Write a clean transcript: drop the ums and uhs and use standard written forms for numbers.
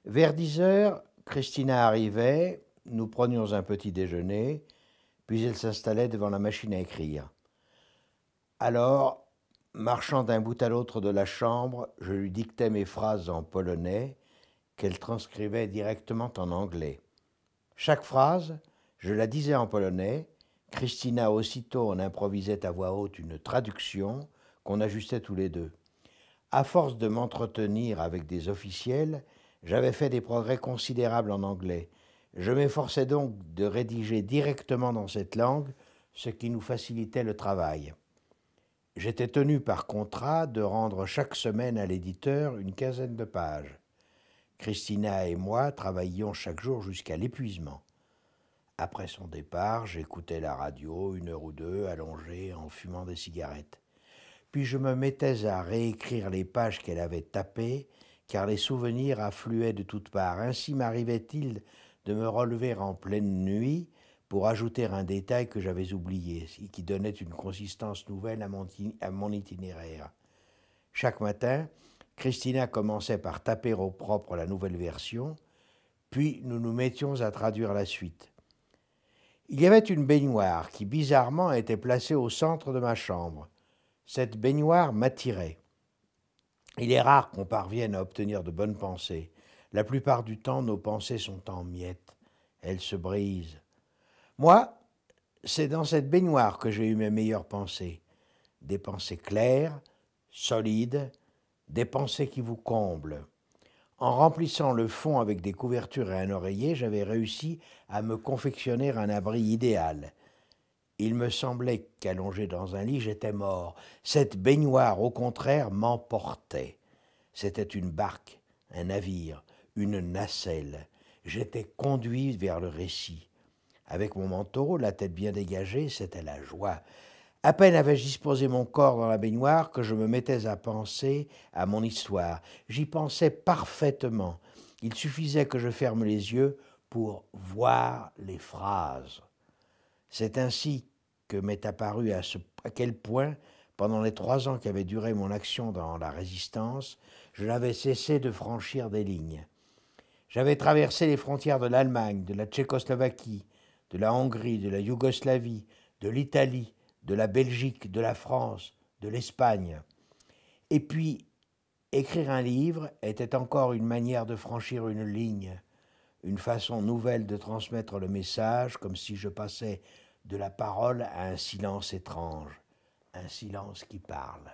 Vers 10 heures, Christina arrivait, nous prenions un petit déjeuner, puis elle s'installait devant la machine à écrire. Alors, marchant d'un bout à l'autre de la chambre, je lui dictais mes phrases en polonais qu'elle transcrivait directement en anglais. Chaque phrase, je la disais en polonais, Christina aussitôt en improvisait à voix haute une traduction qu'on ajustait tous les deux. À force de m'entretenir avec des officiels, j'avais fait des progrès considérables en anglais. Je m'efforçais donc de rédiger directement dans cette langue, ce qui nous facilitait le travail. J'étais tenu par contrat de rendre chaque semaine à l'éditeur une quinzaine de pages. Christina et moi travaillions chaque jour jusqu'à l'épuisement. Après son départ, j'écoutais la radio 1 heure ou deux, allongé, en fumant des cigarettes. Puis je me mettais à réécrire les pages qu'elle avait tapées, car les souvenirs affluaient de toutes parts. Ainsi m'arrivait-il de me relever en pleine nuit pour ajouter un détail que j'avais oublié et qui donnait une consistance nouvelle à mon itinéraire. Chaque matin, Christina commençait par taper au propre la nouvelle version, puis nous nous mettions à traduire la suite. Il y avait une baignoire qui, bizarrement, était placée au centre de ma chambre. Cette baignoire m'attirait. Il est rare qu'on parvienne à obtenir de bonnes pensées. La plupart du temps, nos pensées sont en miettes. Elles se brisent. Moi, c'est dans cette baignoire que j'ai eu mes meilleures pensées. Des pensées claires, solides, des pensées qui vous comblent. En remplissant le fond avec des couvertures et un oreiller, j'avais réussi à me confectionner un abri idéal. Il me semblait qu'allongé dans un lit, j'étais mort. Cette baignoire, au contraire, m'emportait. C'était une barque, un navire, une nacelle. J'étais conduit vers le récit. Avec mon manteau, la tête bien dégagée, c'était la joie. À peine avais-je disposé mon corps dans la baignoire que je me mettais à penser à mon histoire. J'y pensais parfaitement. Il suffisait que je ferme les yeux pour voir les phrases. C'est ainsi que m'est apparu à quel point, pendant les 3 ans qu'avait duré mon action dans la résistance, je n'avais cessé de franchir des lignes. J'avais traversé les frontières de l'Allemagne, de la Tchécoslovaquie, de la Hongrie, de la Yougoslavie, de l'Italie, de la Belgique, de la France, de l'Espagne. Et puis, écrire un livre était encore une manière de franchir une ligne, une façon nouvelle de transmettre le message, comme si je passais de la parole à un silence étrange, un silence qui parle.